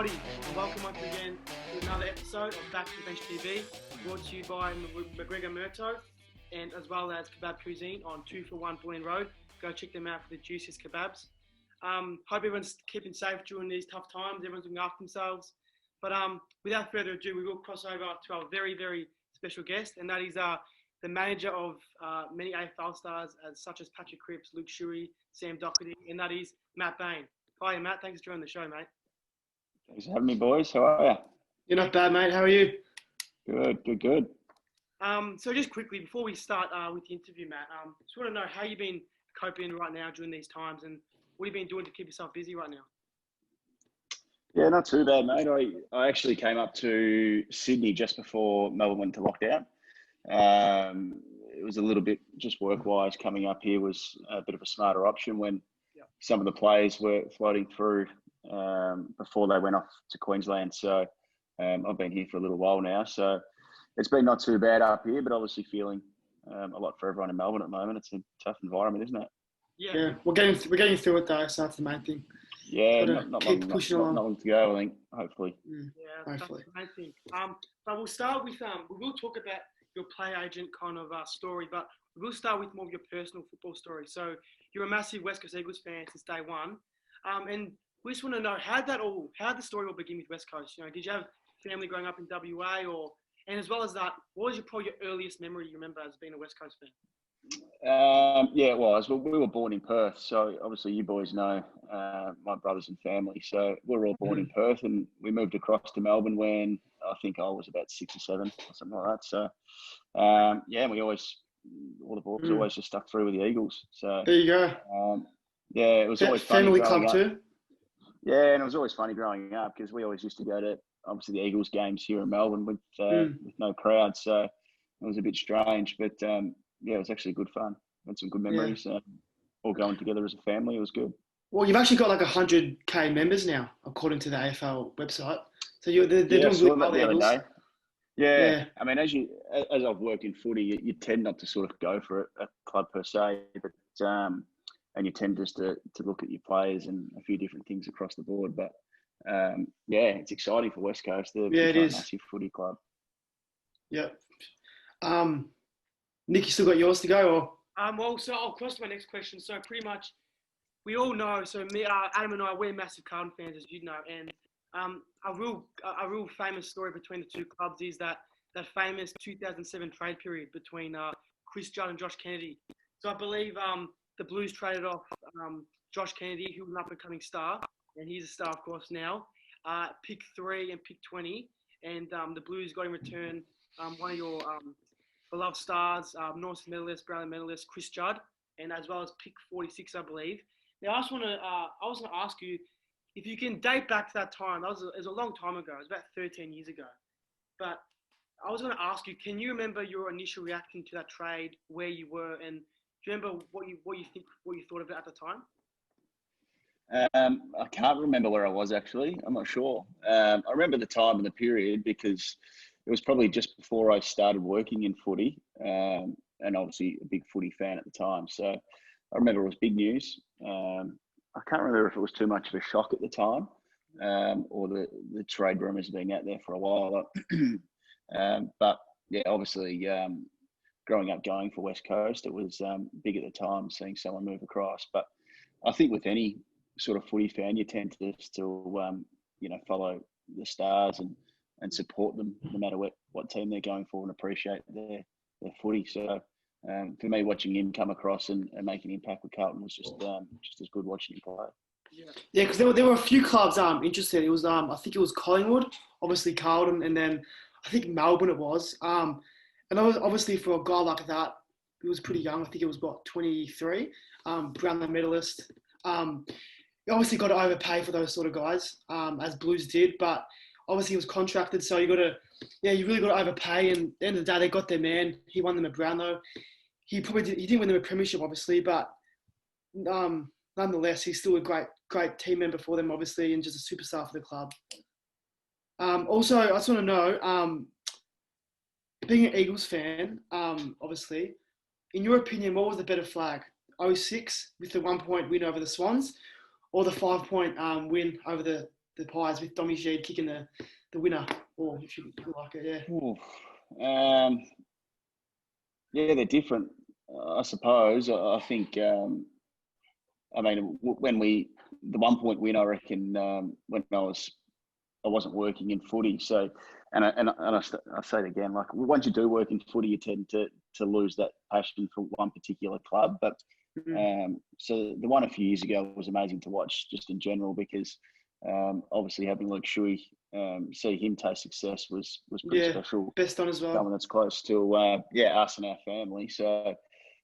everybody, and welcome once again to another episode of Back to the Bench TV, brought to you by McGregor Murto, and as well as Kebab Cuisine on 2 for 1 Bullion Road. Go check them out for the juiciest kebabs. Hope everyone's keeping safe during these tough times. Everyone's looking after themselves. But without further ado, we will cross over to our very, very special guest, and that is the manager of many AFL stars, such as Patrick Cripps, Luke Shuey, Sam Docherty, and that is Matt Bain. Hi, Matt. Thanks for joining the show, mate. Thanks for having me, boys. How are you? You're not bad, mate. How are you? Good. So just quickly, before we start with the interview, Matt, just want to know how you've been coping right now during these times, and what you've been doing to keep yourself busy right now. Yeah, not too bad, mate. I actually came up to Sydney just before Melbourne went into lockdown. It was a little bit just work-wise. Coming up here was a bit of a smarter option when some of the players were floating through before they went off to Queensland. So I've been here for a little while now. So it's been not too bad up here, but obviously feeling a lot for everyone in Melbourne at the moment. It's a tough environment, isn't it? Yeah. We're getting through it though, so that's the main thing. Yeah, not long to go, I think, hopefully. Yeah, hopefully. That's the main thing. But we'll start with, we will talk about your play agent kind of story, but we will start with more of your personal football story. So you're a massive West Coast Eagles fan since day one. And we just want to know how the story all begin with West Coast. You know, did you have family growing up in WA, and as well as that, what was probably your earliest memory you remember as being a West Coast fan? Yeah, it was. Well, we were born in Perth, so obviously you boys know my brothers and family. So we were all born in Perth, and we moved across to Melbourne when I think I was about 6 or 7 or something like that. So and we always, all the boys always just stuck through with the Eagles. So there you go. Yeah, it was always funny family club up. too. Yeah, and it was always funny growing up because we always used to go to obviously the Eagles games here in Melbourne with no crowd. So it was a bit strange, but yeah, it was actually good fun. Had some good memories. All going together as a family. It was good. Well, you've actually got like 100K members now, according to the AFL website. So they're doing really well, the Eagles. Yeah, I mean, as I've worked in footy, you tend not to sort of go for a club per se, but and you tend just to look at your players and a few different things across the board. But it's exciting for West Coast. They're it is a massive footy club. Yeah. Nick, you still got yours to go, or? Well, so I'll cross to my next question. So pretty much, we all know. So me, Adam, and I, we're massive Carlton fans, as you know, and a real famous story between the two clubs is that famous 2007 trade period between Chris Judd and Josh Kennedy. So I believe the Blues traded off Josh Kennedy, who was an up-and-coming star, and he's a star, of course, now. Pick 3 and pick 20, and the Blues got in return one of your beloved stars, North medalist, Brownlow medalist, Chris Judd, and as well as pick 46, I believe. Now, I was going to ask you if you can date back to that time. It was a long time ago. It was about 13 years ago. But I was going to ask you, can you remember your initial reaction to that trade, where you were, and do you remember what you thought of it at the time? I can't remember where I was actually. I'm not sure. I remember the time and the period because it was probably just before I started working in footy, and obviously a big footy fan at the time. So I remember it was big news. I can't remember if it was too much of a shock at the time, or the trade rumours being out there for a while. But yeah, obviously growing up going for West Coast, it was big at the time seeing someone move across. But I think with any sort of footy fan, you tend to still follow the stars and support them no matter what team they're going for and appreciate their footy. So for me, watching him come across and make an impact with Carlton was just as good watching him play. Yeah, because there were a few clubs interested. It was I think it was Collingwood, obviously Carlton, and then I think Melbourne it was. And obviously for a guy like that, he was pretty young. I think it was about 23. Brownlow medalist. You obviously got to overpay for those sort of guys, as Blues did, but obviously he was contracted, so you really got to overpay. And at the end of the day, they got their man. He won them a Brownlow. He didn't win them a premiership, obviously, but nonetheless, he's still a great team member for them, obviously, and just a superstar for the club. Also, I just want to know, being an Eagles fan, obviously, in your opinion, what was the better flag? 06 with the 1-point win over the Swans, or the 5-point win over the the Pies with Dommy Sheed kicking the winner, or if you like it, yeah. Ooh. Yeah, they're different, I suppose. I think, I mean, when the 1 point win, I reckon, when I wasn't working in footy. So, I say it again, like once you do work in footy, you tend to lose that passion for one particular club. But so the one a few years ago was amazing to watch, just in general, because obviously having Luke Shuey, see him taste success was pretty special. Best on as well. Someone that's close to us and our family. So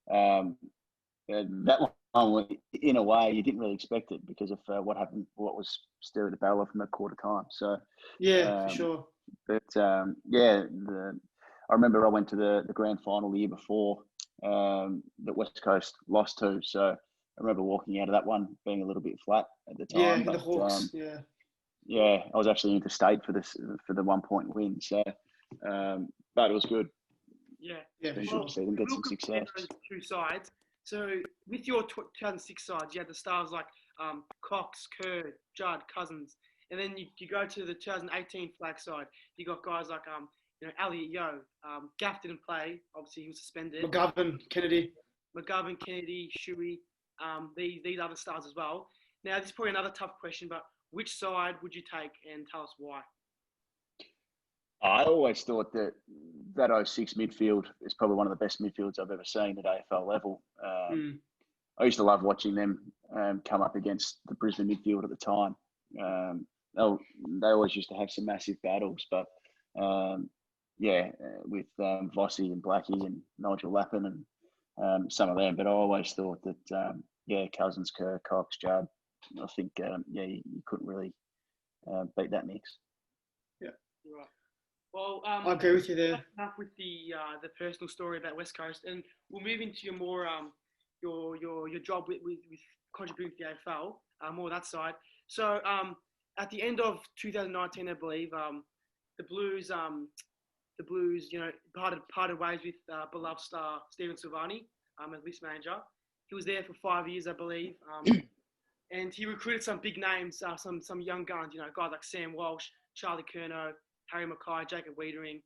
that one, in a way, you didn't really expect it because of what happened, what was stirred the barrel from a quarter time. So for sure. But I remember I went to the grand final the year before that West Coast lost to. So I remember walking out of that one being a little bit flat at the time. Yeah, but, the Hawks. Yeah, I was actually interstate for the 1 point win. So, but it was good. Yeah, for Good sure. to see them get some success. Those two sides. So with your 2006 sides, you had the stars like Cox, Kerr, Judd, Cousins, and then you go to the 2018 flag side. You got guys like Elliot Yeo, Gaff didn't play. Obviously, he was suspended. McGovern, Kennedy, Shuey, these other stars as well. Now, this is probably another tough question, but which side would you take, and tell us why? I always thought that 06 midfield is probably one of the best midfields I've ever seen at AFL level. I used to love watching them come up against the Brisbane midfield at the time. They always used to have some massive battles, but with Vossi and Blackie and Nigel Lappin and some of them. But I always thought that Cousins, Kerr, Cox, Judd. I think you couldn't really beat that mix. Yeah, right. Well, I agree with you there. Enough with the personal story about West Coast, and we'll move into your more your job with contributing to the AFL, more that side. So at the end of 2019, I believe, the Blues, parted ways with beloved star Stephen Silvani as list manager. He was there for 5 years, I believe, and he recruited some big names, some young guns, guys like Sam Walsh, Charlie Curnow, Harry Mackay, Jacob Wiedering.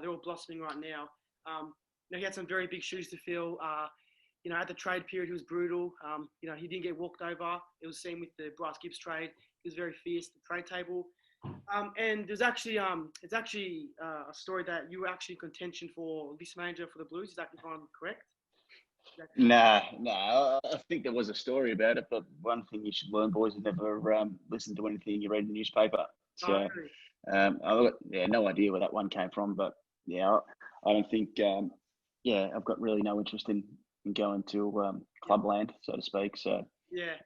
They're all blossoming right now. He had some very big shoes to fill. At the trade period, he was brutal. He didn't get walked over. It was seen with the Bryce Gibbs trade. He was very fierce at the trade table. And there's actually, it's actually a story that you were actually in contention for list manager for the Blues. Is that if I'm correct? No. I think there was a story about it, but one thing you should learn, boys, is never listen to anything you read in the newspaper. So, really? no idea where that one came from, but I don't think, I've got really no interest in going to clubland, so to speak. So,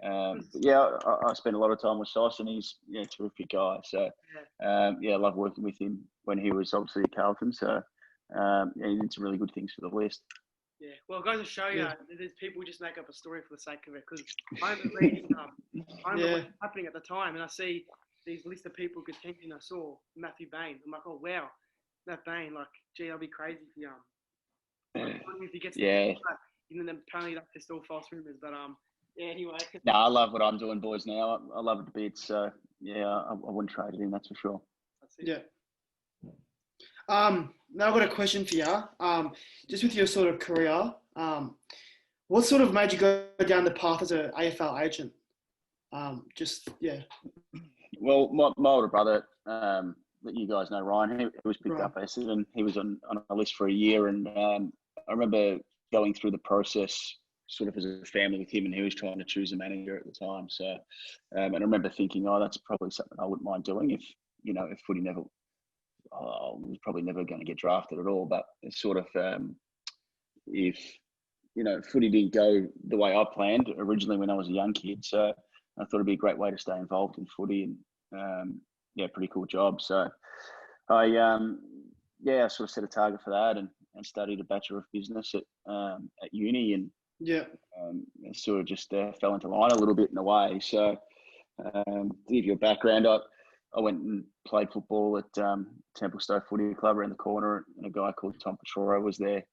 I spent a lot of time with Sauce, and he's a terrific guy. So, I love working with him when he was obviously at Carlton. So, he did some really good things for the list. Yeah, well, it goes to show you, there's people who just make up a story for the sake of it. Because I remember reading, I remember what was happening at the time, and I see these list of people contention. I saw Matthew Bain. I'm like, oh wow, Matt Bain. Like, gee, that'll be crazy if if he gets. And then apparently that's still false rumors, but anyway. No, I love what I'm doing, boys. Now I love it a bit. So I wouldn't trade it in. That's for sure. Yeah. Now I've got a question for you. Just with your sort of career, what sort of made you go down the path as an AFL agent? Well, my older brother, that you guys know, Ryan, he was picked up as and he was on a list for a year, and I remember going through the process sort of as a family with him, and he was trying to choose a manager at the time. So, and I remember thinking, that's probably something I wouldn't mind doing if footy never. I was probably never going to get drafted at all, but it's sort of if footy didn't go the way I planned originally when I was a young kid, so I thought it'd be a great way to stay involved in footy, and pretty cool job. So I sort of set a target for that and studied a Bachelor of Business at uni, and sort of just fell into line a little bit in a way. So to give you a background, I went and played football at Templestowe Footy Club around the corner, and a guy called Tom Petroro was there,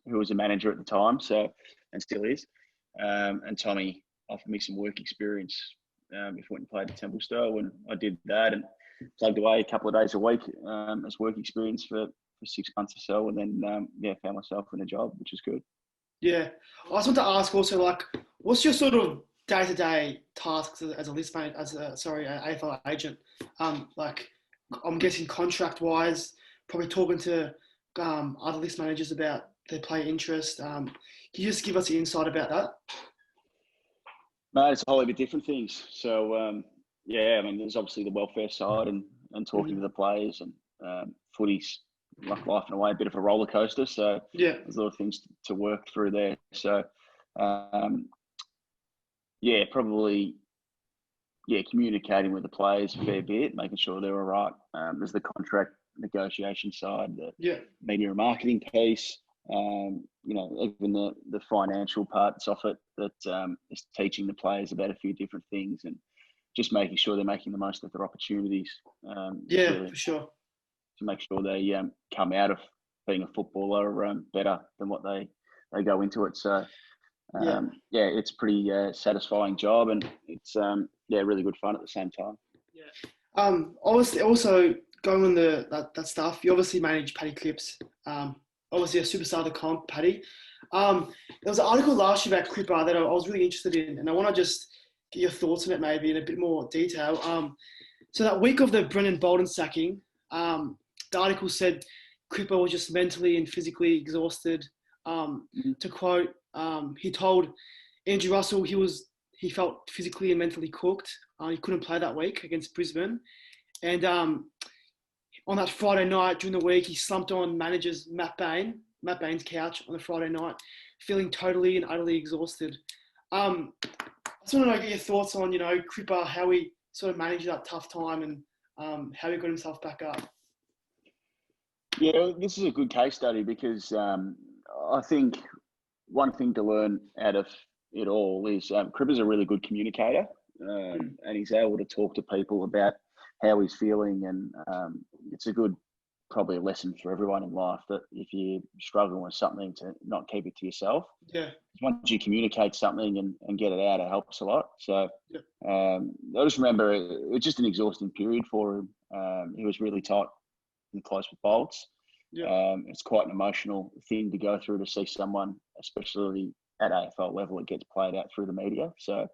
who was a manager at the time, and still is. And Tommy offered me some work experience If we went and played at Templestowe, and I did that and plugged away a couple of days a week as work experience for 6 months or so, and then found myself in a job, which is good. Yeah. I just want to ask also, like, what's your sort of day-to-day tasks as a list manager, an AFL agent? Like, I'm guessing contract-wise, probably talking to other list managers about their player interest. Can you just give us the insight about that? No, it's a whole heap of different things. So, I mean, there's obviously the welfare side and talking to the players, and footy's like life in a way, a bit of a roller coaster. So there's a lot of things to work through there. So, communicating with the players a fair bit, making sure they're all right. There's the contract negotiation side, the media and marketing piece. Even the financial parts of it that is teaching the players about a few different things and just making sure they're making the most of their opportunities. For sure. To make sure they come out of being a footballer better than what they go into it. So, it's a pretty satisfying job, and it's really good fun at the same time. Yeah. Obviously, also going on that stuff, you obviously manage Paddy Cripps. Obviously a superstar of the comp, Paddy. There was an article last year about Cripper that I was really interested in, and I want to just get your thoughts on it maybe in a bit more detail. So that week of the Brendan Bolden sacking, the article said Cripper was just mentally and physically exhausted. To quote, he told Andrew Russell he felt physically and mentally cooked. He couldn't play that week against Brisbane. And on that Friday night during the week, he slumped on manager's Matt Bain's couch on the Friday night, feeling totally and utterly exhausted. I just want to get your thoughts on, Cripper, how he sort of managed that tough time and how he got himself back up. Yeah, this is a good case study because I think one thing to learn out of it all is Cripper's a really good communicator, and he's able to talk to people about how he's feeling, and it's probably a lesson for everyone in life that if you're struggling with something, to not keep it to yourself. Yeah. Once you communicate something and get it out, it helps a lot. So I just remember it was just an exhausting period for him. He was really tight and close with bolts. Yeah. It's quite an emotional thing to go through to see someone, especially at AFL level, it gets played out through the media. So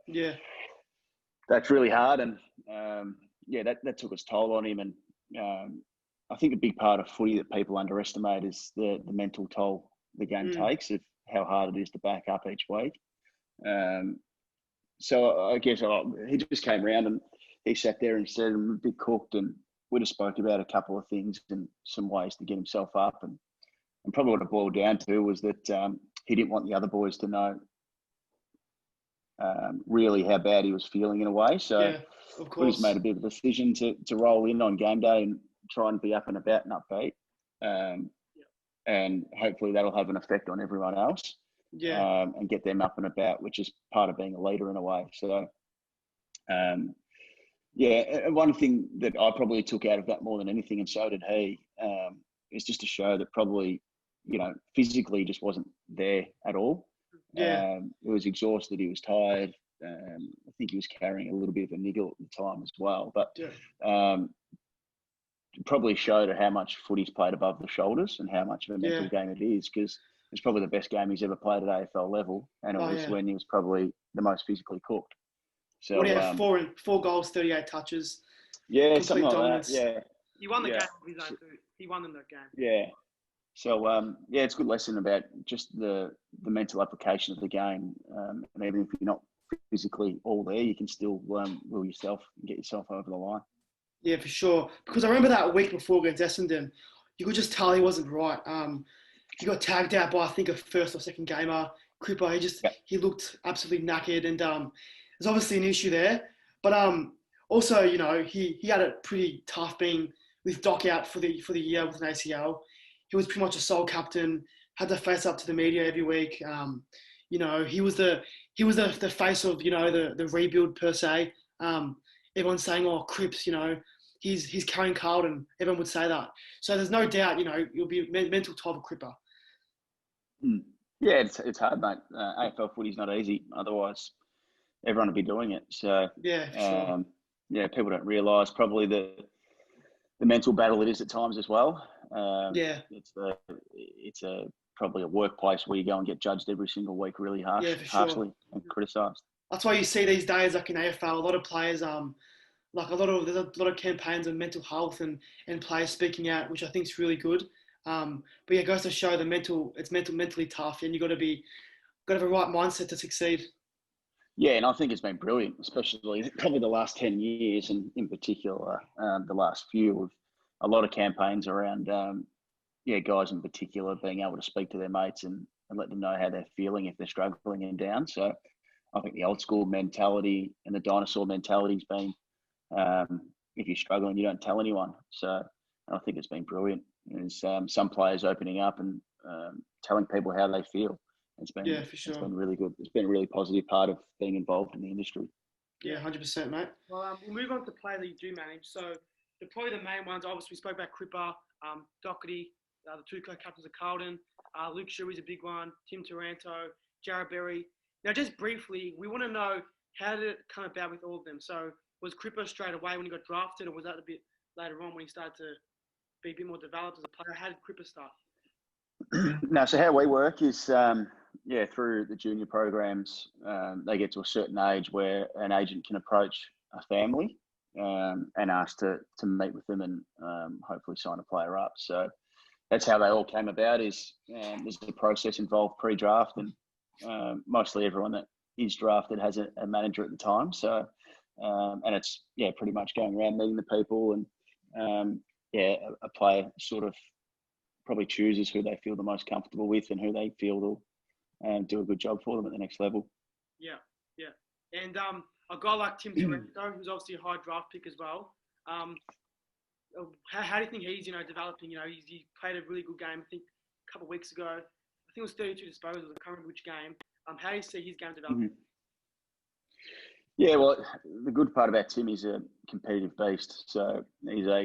that's really hard, and that took its toll on him. And I think a big part of footy that people underestimate is the mental toll the game takes, of how hard it is to back up each week. So I guess he just came around and he sat there and said, I'm a bit cooked, and we just spoke about a couple of things and some ways to get himself up. And probably what it boiled down to was that he didn't want the other boys to know really how bad he was feeling in a way. So of course, he's made a bit of a decision to roll in on game day and try and be up and about and upbeat. And hopefully that'll have an effect on everyone else. And get them up and about, which is part of being a leader in a way. So, and one thing that I probably took out of that more than anything, and so did he, is just to show that probably, physically he just wasn't there at all. He was exhausted. He was tired. I think he was carrying a little bit of a niggle at the time as well. But probably showed how much footy's played above the shoulders and how much of a mental game it is, because it's probably the best game he's ever played at AFL level, and it was when he was probably the most physically cooked. So what do you have? 4 goals, 38 touches. Yeah, something like dominance. That. Yeah, he won the game of his own too. He won in that game. Yeah. So it's a good lesson about just the mental application of the game, and even if you're not physically all there, you can still will yourself and get yourself over the line. Yeah, for sure. Because I remember that week before against Essendon, you could just tell he wasn't right. He got tagged out by, I think, a first or second gamer, Cripper. He looked absolutely knackered, and there's obviously an issue there. But also, he had it pretty tough being with Doc out for the year with an ACL. He was pretty much a sole captain, had to face up to the media every week. He was the face of the rebuild per se. Everyone's saying, "Oh, Cripps, he's carrying Carlton." Everyone would say that. So there's no doubt, you'll be mental toll of Cripper. Yeah, it's hard, mate. AFL footy's not easy. Otherwise, everyone would be doing it. So Yeah, for sure. yeah, people don't realise probably the mental battle it is at times as well. Yeah, It's probably a workplace where you go and get judged every single week really yeah, for sure. harshly and criticised. That's why you see these days, like in AFL, a lot of players, like there's a lot of campaigns on mental health and players speaking out, which I think is really good. But yeah, it goes to show it's mentally tough, and you got to have a right mindset to succeed. Yeah, and I think it's been brilliant, especially probably the last 10 years, and in particular the last few, with a lot of campaigns around, guys in particular being able to speak to their mates and let them know how they're feeling if they're struggling and down. So I think the old school mentality and the dinosaur mentality has been, if you're struggling, you don't tell anyone. So I think it's been brilliant. There's some players opening up and telling people how they feel. Yeah, for sure. It's been really good. It's been a really positive part of being involved in the industry. Yeah, 100%, mate. Well, we'll move on to players that you do manage. So probably the main ones, obviously, we spoke about Cripper, Docherty, the two co-captains of Carlton. Luke Shuey is a big one. Tim Taranto, Jarrod Berry. Now, just briefly, we want to know, how did it come about with all of them? So was Cripper straight away when he got drafted, or was that a bit later on when he started to be a bit more developed as a player? How did Cripper start? No, so how we work is, through the junior programs, they get to a certain age where an agent can approach a family and ask to meet with them and hopefully sign a player up. So that's how they all came about. Is there's a process involved pre-draft, and mostly everyone that is drafted has a manager at the time. So and it's pretty much going around meeting the people, and a player sort of probably chooses who they feel the most comfortable with and who they feel will do a good job for them at the next level. Yeah. And a guy like Tim Taranto, who's obviously a high draft pick as well. How do you think he's, developing? He played a really good game, I think, a couple of weeks ago. I think it was 32 disposals. I can't remember which game. How do you see his game developing? Mm-hmm. Yeah, well, the good part about Tim is a competitive beast. So he's a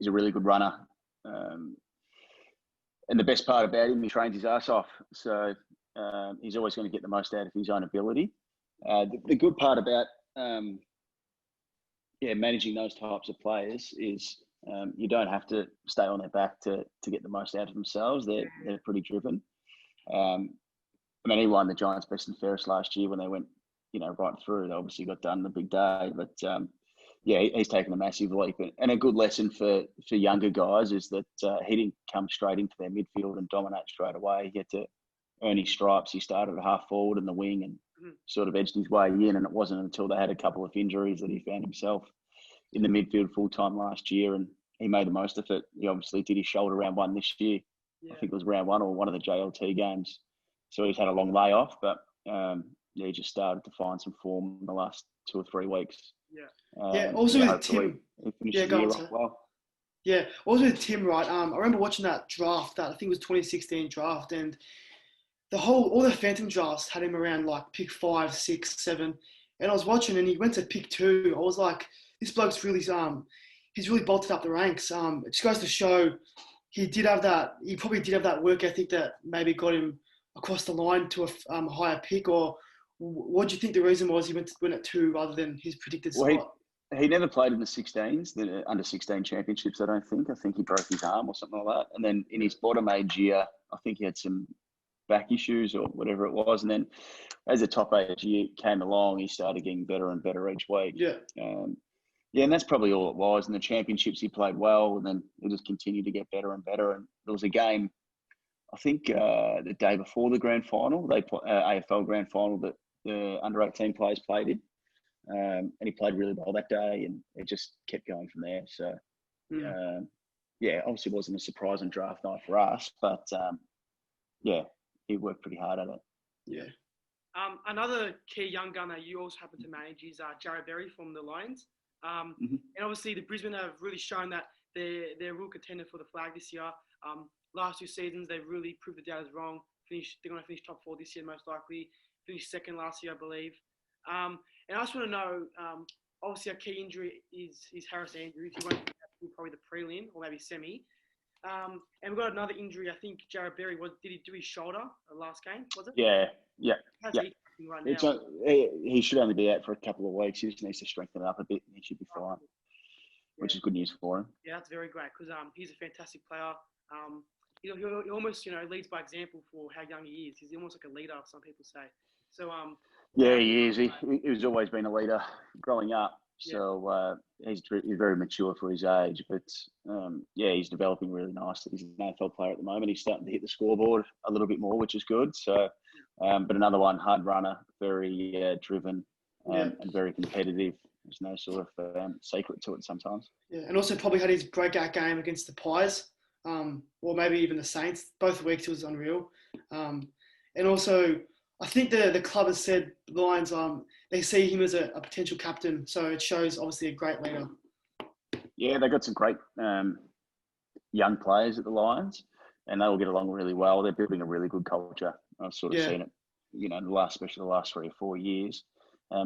really good runner. And the best part about him, he trains his ass off. So he's always going to get the most out of his own ability. The good part about managing those types of players is you don't have to stay on their back to get the most out of themselves. They're pretty driven. He won the Giants best and fairest last year when they went, right through. They obviously got done the big day, but he's taken a massive leap. And a good lesson for younger guys is that he didn't come straight into their midfield and dominate straight away. He had to earn his stripes. He started at half forward in the wing and sort of edged his way in. And it wasn't until they had a couple of injuries that he found himself in the midfield full time last year, and he made the most of it. He obviously did his shoulder round one this year. Yeah. I think it was round one or one of the JLT games. So he's had a long layoff, but he just started to find some form in the last 2 or 3 weeks. Yeah. Also with Tim. Yeah. Also with Tim, right? I remember watching that draft. That I think it was 2016 draft, and all the Phantom drafts had him around like pick 5, 6, 7, and I was watching, and he went to pick 2. I was like, this bloke's really he's really bolted up the ranks. It just goes to show he probably did have that work ethic that maybe got him across the line to a higher pick. Or what do you think the reason was he went at 2 rather than his predicted spot? He never played in the 16s, the under 16 championships. I don't think. I think he broke his arm or something like that. And then in his bottom age year, I think he had some back issues or whatever it was. And then as the top age year came along, he started getting better and better each week. Yeah. And that's probably all it was. In the championships, he played well, and then he just continued to get better and better. And there was a game, I think the day before the grand final, AFL grand final that the under 18 players played in. And he played really well that day, and it just kept going from there. So, obviously it wasn't a surprising draft night for us, but he worked pretty hard at it. Yeah. Another key young gunner you also happen to manage is Jarrod Berry from the Lions. And obviously the Brisbane have really shown that they're a real contender for the flag this year. Last 2 seasons, they've really proved the doubters wrong. They're going to finish top 4 this year, most likely. Finished second last year, I believe. And I just want to know, obviously, a key injury is Harris Andrews. He won't be probably the prelim or maybe semi. And we've got another injury. I think Jarrod Berry did he do his shoulder last game? Was it? Yeah. How's he everything right It's now. he should only be out for a couple of weeks. He just needs to strengthen it up a bit, and he should be fine, which is good news for him. Yeah, that's very great because he's a fantastic player. He almost leads by example for how young he is. He's almost like a leader, some people say. So yeah, he is. He's always been a leader growing up. So he's very mature for his age, but he's developing really nicely. He's an AFL player at the moment. He's starting to hit the scoreboard a little bit more, which is good. So, but another one, hard runner, very driven and very competitive. There's no sort of secret to it sometimes. Yeah, and also probably had his breakout game against the Pies, or maybe even the Saints. Both weeks it was unreal. And also, I think the club has said Lions they see him as a potential captain, so it shows obviously a great leader. Yeah, they've got some great young players at the Lions, and they will get along really well. They're building a really good culture. I've sort of seen it, especially the last 3 or 4 years.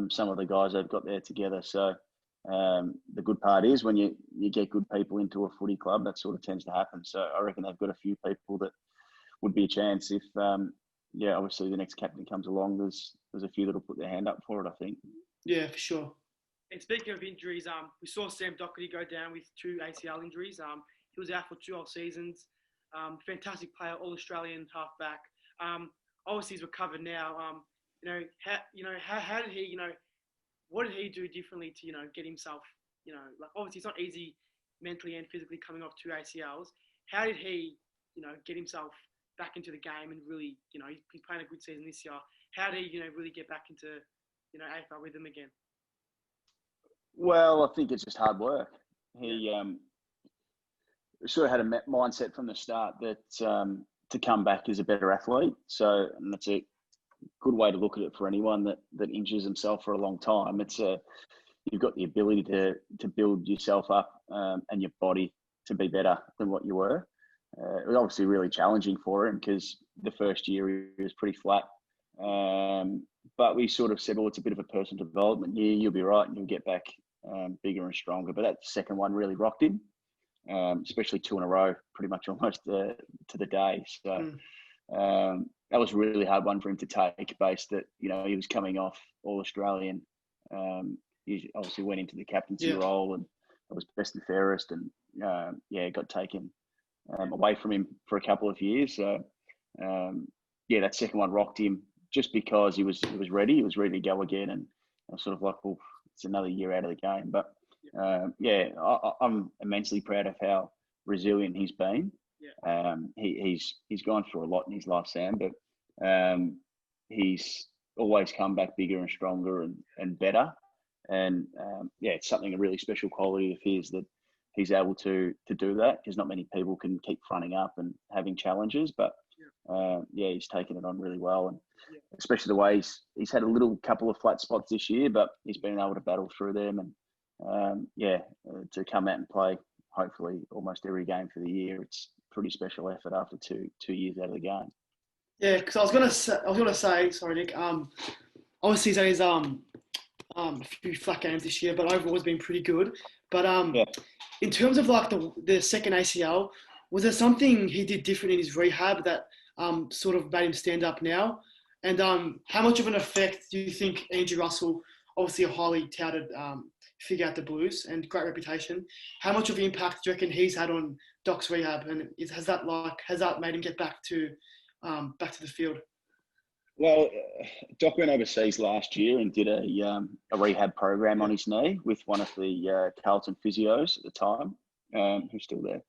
Some of the guys they've got there together. So the good part is when you get good people into a footy club, that sort of tends to happen. So I reckon they've got a few people that would be a chance if, obviously the next captain comes along. There's a few that'll put their hand up for it, I think. Yeah, for sure. And speaking of injuries, we saw Sam Docherty go down with 2 ACL injuries. He was out for 2 whole seasons. Fantastic player, All-Australian halfback. Obviously he's recovered now. How did he, what did he do differently to, get himself, obviously it's not easy mentally and physically coming off 2 ACLs. How did he, get himself back into the game and really, he's playing a good season this year. How did he, really get back into, AFL rhythm again? Well, I think it's just hard work. He sort of had a mindset from the start that to come back as a better athlete. So, and that's a good way to look at it for anyone that injures himself for a long time. It's you've got the ability to build yourself up and your body to be better than what you were. It was obviously really challenging for him because the first year he was pretty flat. But we sort of said, well, it's a bit of a personal development year. You'll be right and you'll get back bigger and stronger. But that second one really rocked him, especially 2 in a row, pretty much almost to the day. So that was a really hard one for him to take, based that, he was coming off All-Australian. He obviously went into the captaincy role and it was best and fairest, and got taken away from him for a couple of years. So that second one rocked him just because he was ready. He was ready to go again, and I was sort of like, well, it's another year out of the game. But I'm immensely proud of how resilient he's been. He's gone through a lot in his life, Sam, but he's always come back bigger and stronger and better. And it's something, a really special quality of his, that he's able to do that, because not many people can keep fronting up and having challenges. But he's taken it on really well, and especially the way he's had a couple of flat spots this year, but he's been able to battle through them, and to come out and play hopefully almost every game for the year, it's pretty special effort after two years out of the game. Yeah, because I was gonna say, sorry, Nick. Obviously he's had his a few flat games this year, but overall has been pretty good. But in terms of like the second ACL, was there something he did different in his rehab that sort of made him stand up now? And how much of an effect do you think Andrew Russell, obviously a highly touted figure at the Blues and great reputation, how much of an impact do you reckon he's had on Doc's rehab, and has that made him get back to the field? Well, Doc went overseas last year and did a rehab program on his knee with one of the Carlton physios at the time, who's still there.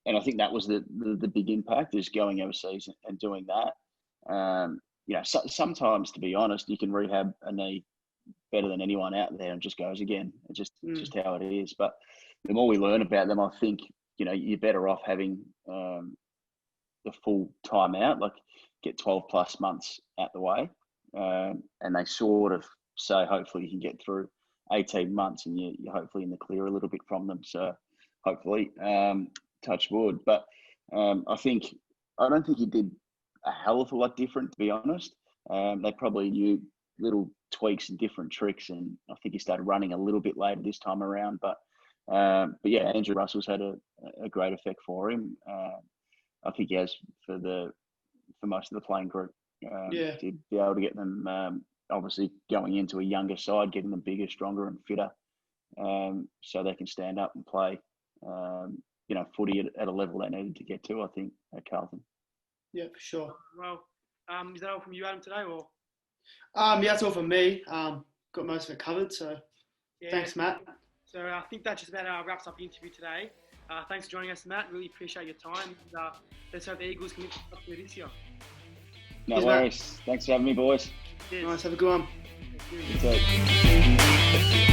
And I think that was the big impact, is going overseas and doing that. Sometimes, to be honest, you can rehab a knee better than anyone out there and just goes again. It's just how it is. But the more we learn about them, I think, you're better off having the full time out, like get 12 plus months out the way. And they sort of say, hopefully you can get through 18 months and you're hopefully in the clear a little bit from them. So hopefully, touch wood. But I don't think he did a hell of a lot different, to be honest. They probably knew little tweaks and different tricks, and I think he started running a little bit later this time around. But Andrew Russell's had a great effect for him. I think he has for most of the playing group. to be able to get them, obviously going into a younger side, getting them bigger, stronger and fitter, so they can stand up and play, footy at a level they needed to get to, I think, at Carlton. Yeah, for sure. Well, is that all from you, Adam, today, or? That's all from me. Got most of it covered, so thanks, Matt. So I think that just about wraps up the interview today. Thanks for joining us, Matt. Really appreciate your time. And, let's hope the Eagles can live up to this year. No worries. Thanks for having me, boys. Nice, have a good one. You too.